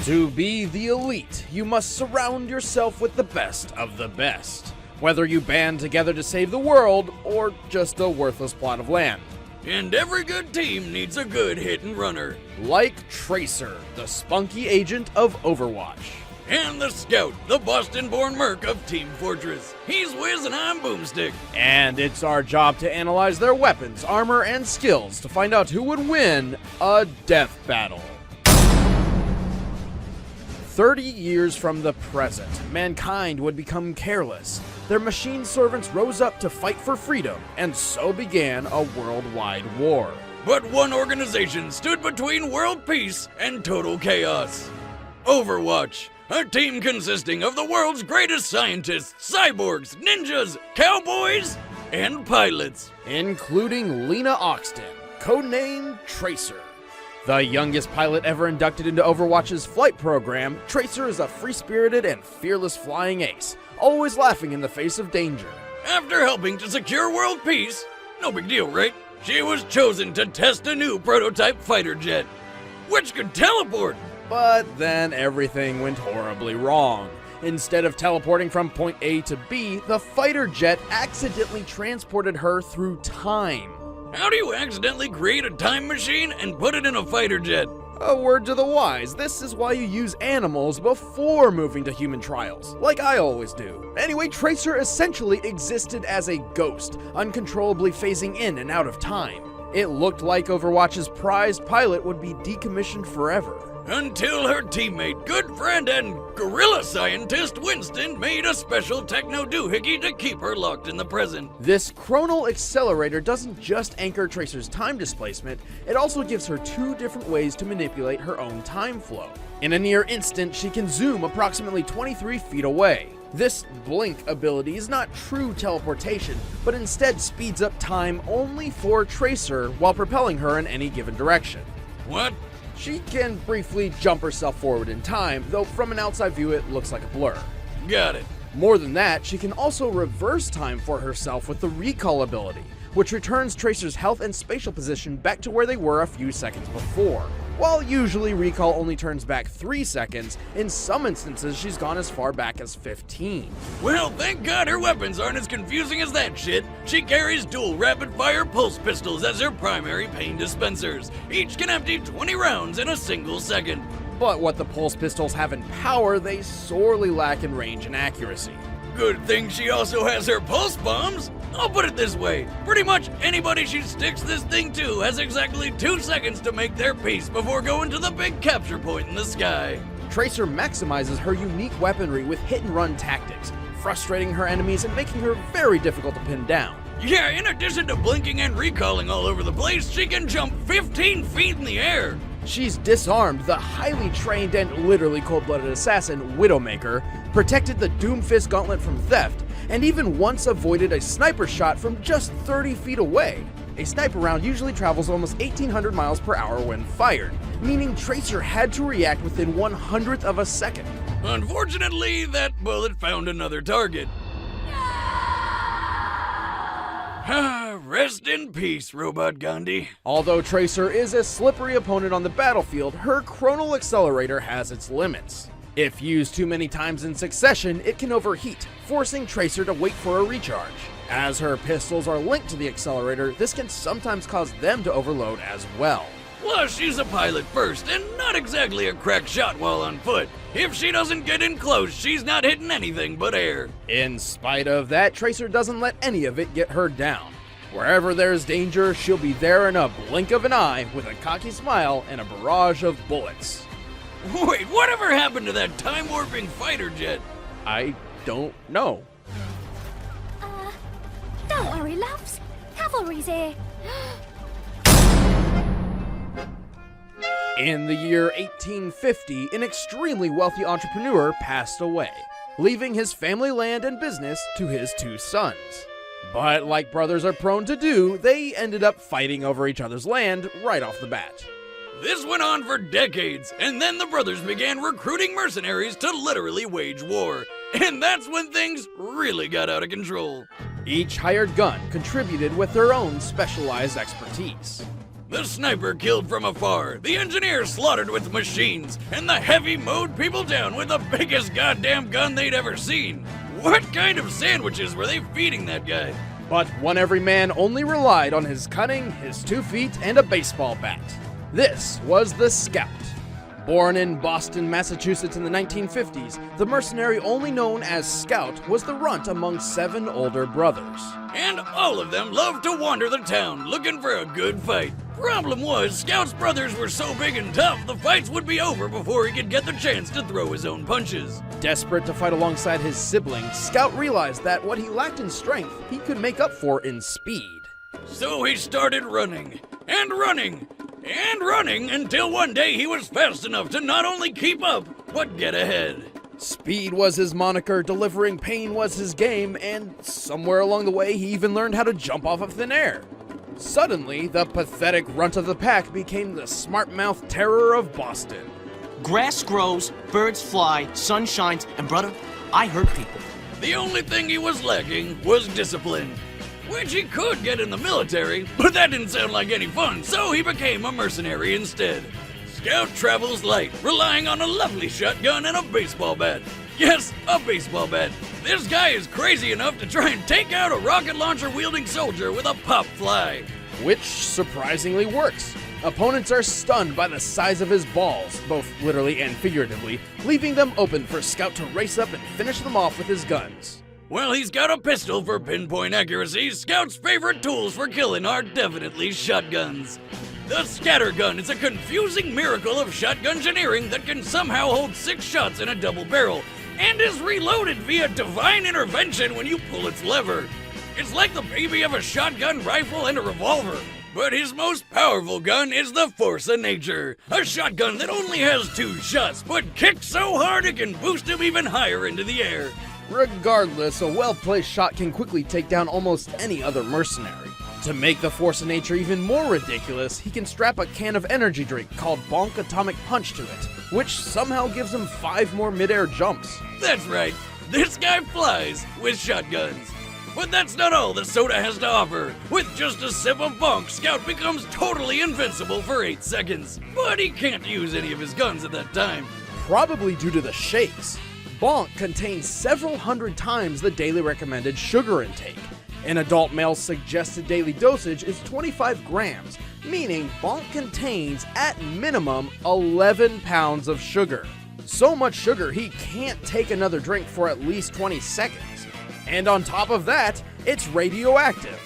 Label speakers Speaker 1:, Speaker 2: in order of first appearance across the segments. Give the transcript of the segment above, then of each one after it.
Speaker 1: To be the elite, you must surround yourself with the best of the best. Whether you band together to save the world, or just a worthless plot of land.
Speaker 2: And every good team needs a good hit and runner.
Speaker 1: Like Tracer, the spunky agent of Overwatch.
Speaker 2: And the Scout, the Boston-born merc of Team Fortress. He's Wiz and I'm Boomstick.
Speaker 1: And it's our job to analyze their weapons, armor, and skills to find out who would win a death battle. 30 years from the present, mankind would become careless. Their machine servants rose up to fight for freedom, and so began a worldwide war.
Speaker 2: But one organization stood between world peace and total chaos. Overwatch, a team consisting of the world's greatest scientists, cyborgs, ninjas, cowboys, and pilots.
Speaker 1: Including Lena Oxton, codenamed Tracer. The youngest pilot ever inducted into Overwatch's flight program, Tracer is a free-spirited and fearless flying ace, always laughing in the face of danger.
Speaker 2: After helping to secure world peace, no big deal, right? She was chosen to test a new prototype fighter jet, which could teleport.
Speaker 1: But then everything went horribly wrong. Instead of teleporting from point A to B, the fighter jet accidentally transported her through time.
Speaker 2: How do you accidentally create a time machine and put it in a fighter jet?
Speaker 1: A word to the wise, this is why you use animals before moving to human trials, like I always do. Anyway, Tracer essentially existed as a ghost, uncontrollably phasing in and out of time. It looked like Overwatch's prized pilot would be decommissioned forever.
Speaker 2: Until her teammate, good friend, and gorilla scientist Winston made a special techno doohickey to keep her locked in the present.
Speaker 1: This chronal accelerator doesn't just anchor Tracer's time displacement, it also gives her two different ways to manipulate her own time flow. In a near instant, she can zoom approximately 23 feet away. This blink ability is not true teleportation, but instead speeds up time only for Tracer while propelling her in any given direction.
Speaker 2: What?
Speaker 1: She can briefly jump herself forward in time, though from an outside view it looks like a blur.
Speaker 2: Got it.
Speaker 1: More than that, she can also reverse time for herself with the recall ability, which returns Tracer's health and spatial position back to where they were a few seconds before. While usually recall only turns back 3 seconds, in some instances she's gone as far back as 15.
Speaker 2: Well, thank God her weapons aren't as confusing as that shit. She carries dual rapid-fire pulse pistols as her primary pain dispensers. Each can empty 20 rounds in a single second.
Speaker 1: But what the pulse pistols have in power, they sorely lack in range and accuracy.
Speaker 2: Good thing she also has her pulse bombs. I'll put it this way, pretty much anybody she sticks this thing to has exactly 2 seconds to make their peace before going to the big capture point in the sky.
Speaker 1: Tracer maximizes her unique weaponry with hit-and-run tactics, frustrating her enemies and making her very difficult to pin down.
Speaker 2: Yeah, in addition to blinking and recalling all over the place, she can jump 15 feet in the air.
Speaker 1: She's disarmed the highly trained and literally cold-blooded assassin Widowmaker, protected the Doomfist Gauntlet from theft, and even once avoided a sniper shot from just 30 feet away. A sniper round usually travels almost 1,800 miles per hour when fired, meaning Tracer had to react within 1/100th of a second.
Speaker 2: Unfortunately, that bullet found another target. Rest in peace, Robot Gandhi.
Speaker 1: Although Tracer is a slippery opponent on the battlefield, her chronal accelerator has its limits. If used too many times in succession, it can overheat, forcing Tracer to wait for a recharge. As her pistols are linked to the accelerator, this can sometimes cause them to overload as well.
Speaker 2: Plus, she's a pilot first, and not exactly a crack shot while on foot. If she doesn't get in close, she's not hitting anything but air.
Speaker 1: In spite of that, Tracer doesn't let any of it get her down. Wherever there's danger, she'll be there in a blink of an eye with a cocky smile and a barrage of bullets.
Speaker 2: Wait, whatever happened to that time-warping fighter jet?
Speaker 1: I don't know.
Speaker 3: Don't worry, loves. Cavalry's here.
Speaker 1: In the year 1850, an extremely wealthy entrepreneur passed away, leaving his family land and business to his 2 sons. But like brothers are prone to do, they ended up fighting over each other's land right off the bat.
Speaker 2: This went on for decades, and then the brothers began recruiting mercenaries to literally wage war. And that's when things really got out of control.
Speaker 1: Each hired gun contributed with their own specialized expertise.
Speaker 2: The sniper killed from afar, the engineer slaughtered with machines, and the heavy mowed people down with the biggest goddamn gun they'd ever seen. What kind of sandwiches were they feeding that guy?
Speaker 1: But one every man only relied on his cunning, his 2 feet, and a baseball bat. This was the Scout. Born in Boston, Massachusetts in the 1950s, the mercenary only known as Scout was the runt among 7 older brothers.
Speaker 2: And all of them loved to wander the town looking for a good fight. Problem was, Scout's brothers were so big and tough, the fights would be over before he could get the chance to throw his own punches.
Speaker 1: Desperate to fight alongside his siblings, Scout realized that what he lacked in strength, he could make up for in speed.
Speaker 2: So he started running, and running, and running until one day he was fast enough to not only keep up, but get ahead.
Speaker 1: Speed was his moniker, delivering pain was his game, and somewhere along the way he even learned how to jump off of thin air. Suddenly, the pathetic runt of the pack became the smart-mouthed terror of Boston.
Speaker 4: Grass grows, birds fly, sun shines, and brother, I hurt people.
Speaker 2: The only thing he was lacking was discipline, which he could get in the military, but that didn't sound like any fun, so he became a mercenary instead. Scout travels light, relying on a lovely shotgun and a baseball bat. Yes, a baseball bat. This guy is crazy enough to try and take out a rocket launcher wielding soldier with a pop fly.
Speaker 1: Which surprisingly works. Opponents are stunned by the size of his balls, both literally and figuratively, leaving them open for Scout to race up and finish them off with his guns.
Speaker 2: Well, he's got a pistol for pinpoint accuracy. Scout's favorite tools for killing are definitely shotguns. The scattergun is a confusing miracle of shotgun engineering that can somehow hold 6 shots in a double barrel, and is reloaded via divine intervention when you pull its lever. It's like the baby of a shotgun rifle and a revolver. But his most powerful gun is the force of nature, a shotgun that only has 2 shots, but kicks so hard it can boost him even higher into the air.
Speaker 1: Regardless, a well-placed shot can quickly take down almost any other mercenary. To make the force of nature even more ridiculous, he can strap a can of energy drink called Bonk Atomic Punch to it, which somehow gives him 5 more mid-air jumps.
Speaker 2: That's right, this guy flies with shotguns. But that's not all the soda has to offer. With just a sip of Bonk, Scout becomes totally invincible for 8 seconds. But he can't use any of his guns at that time.
Speaker 1: Probably due to the shakes. Bonk contains several hundred times the daily recommended sugar intake. An adult male's suggested daily dosage is 25 grams, meaning Bonk contains, at minimum, 11 pounds of sugar. So much sugar he can't take another drink for at least 20 seconds. And on top of that, it's radioactive.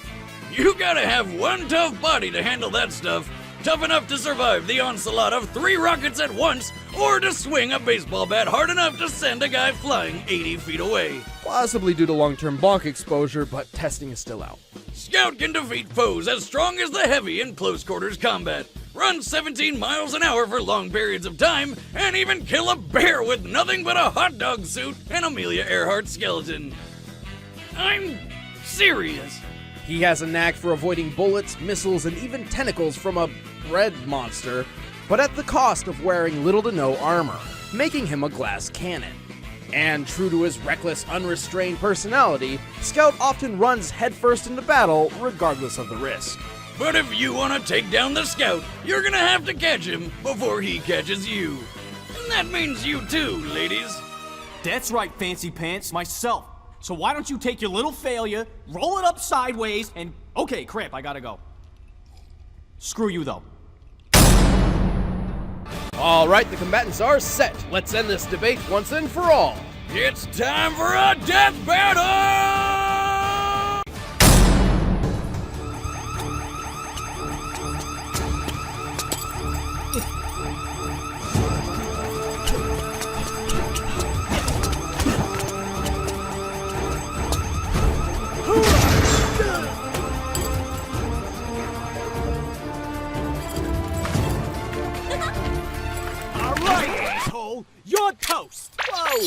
Speaker 2: You gotta have one tough body to handle that stuff. Tough enough to survive the onslaught of 3 rockets at once, or to swing a baseball bat hard enough to send a guy flying 80 feet away.
Speaker 1: Possibly due to long-term Bonk exposure, but testing is still out.
Speaker 2: Scout can defeat foes as strong as the heavy in close quarters combat, run 17 miles an hour for long periods of time, and even kill a bear with nothing but a hot dog suit and Amelia Earhart skeleton. I'm serious.
Speaker 1: He has a knack for avoiding bullets, missiles, and even tentacles from a bread monster, but at the cost of wearing little to no armor, making him a glass cannon. And true to his reckless, unrestrained personality, Scout often runs headfirst into battle, regardless of the risk.
Speaker 2: But if you want to take down the Scout, you're gonna have to catch him before he catches you. And that means you too, ladies.
Speaker 4: That's right, Fancy Pants, myself. So why don't you take your little failure, roll it up sideways, and... Okay, crap, I gotta go. Screw you, though.
Speaker 1: All right, the combatants are set. Let's end this debate once and for all.
Speaker 2: It's time for a death battle!
Speaker 5: You're toast! Whoa!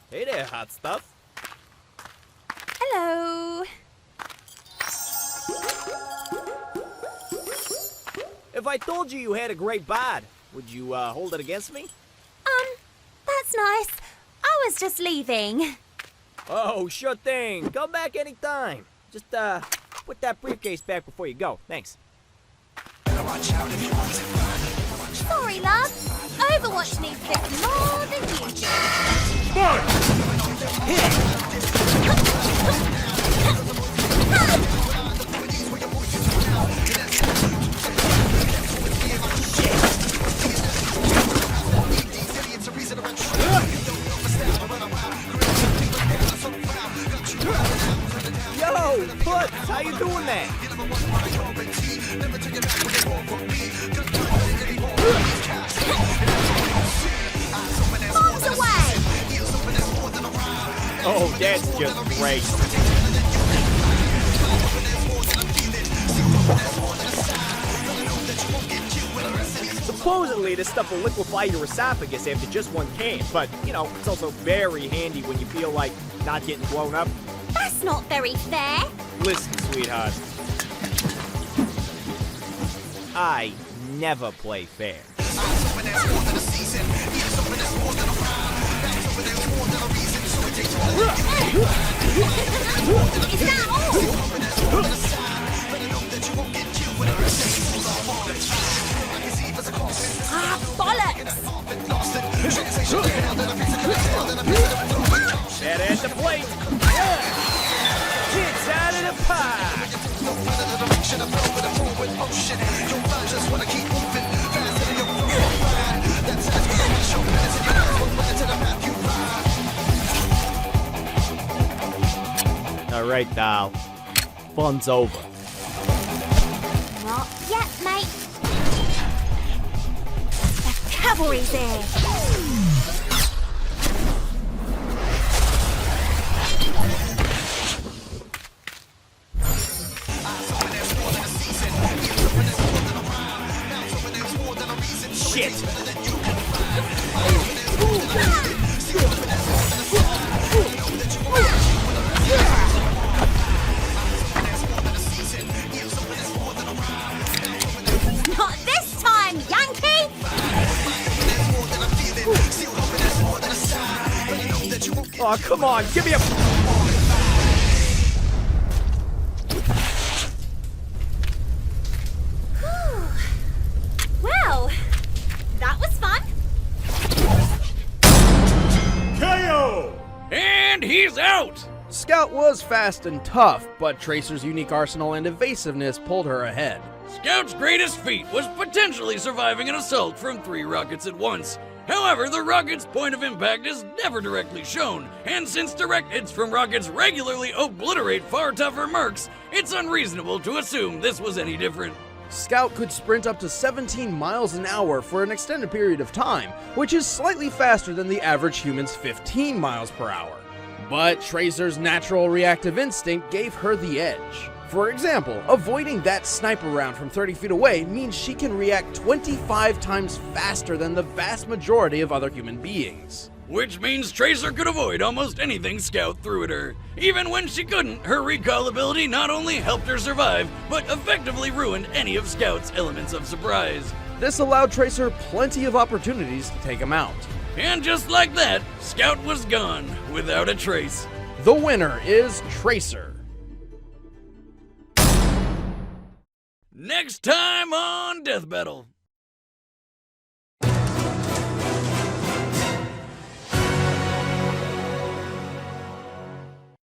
Speaker 5: Hey there, hot stuff.
Speaker 3: Hello.
Speaker 5: If I told you you had a great bod, would you hold it against me?
Speaker 3: That's nice. I was just leaving.
Speaker 5: Oh, sure thing. Come back anytime. Just put put that briefcase back before you go. Thanks.
Speaker 3: Sorry, love. Overwatch needs this more than you do.
Speaker 5: Yo, Putz, how you doing that?
Speaker 3: Bombs away!
Speaker 5: Oh, that's just great. Supposedly, this stuff will liquefy your esophagus after just one can, but, you know, it's also very handy when you feel like not getting blown up.
Speaker 3: That's not very fair.
Speaker 5: Listen, sweetheart. I never play fair.
Speaker 3: Is that all? Ah, bollocks!
Speaker 5: Better at the plate. It's out of the park. All right, doll. Fun's over.
Speaker 3: Not yet, mate. The cavalry's here.
Speaker 5: Shit!
Speaker 3: Not this time, Yankee!
Speaker 5: Oh, come on, give me a...
Speaker 3: Well, that was fun.
Speaker 2: And he's out!
Speaker 1: Scout was fast and tough, but Tracer's unique arsenal and evasiveness pulled her ahead.
Speaker 2: Scout's greatest feat was potentially surviving an assault from 3 rockets at once. However, the rocket's point of impact is never directly shown, and since direct hits from rockets regularly obliterate far tougher mercs, it's unreasonable to assume this was any different.
Speaker 1: Scout could sprint up to 17 miles an hour for an extended period of time, which is slightly faster than the average human's 15 miles per hour. But Tracer's natural reactive instinct gave her the edge. For example, avoiding that sniper round from 30 feet away means she can react 25 times faster than the vast majority of other human beings.
Speaker 2: Which means Tracer could avoid almost anything Scout threw at her. Even when she couldn't, her recall ability not only helped her survive, but effectively ruined any of Scout's elements of surprise.
Speaker 1: This allowed Tracer plenty of opportunities to take him out.
Speaker 2: And just like that, Scout was gone, without a trace.
Speaker 1: The winner is Tracer.
Speaker 2: Next time on Death Battle.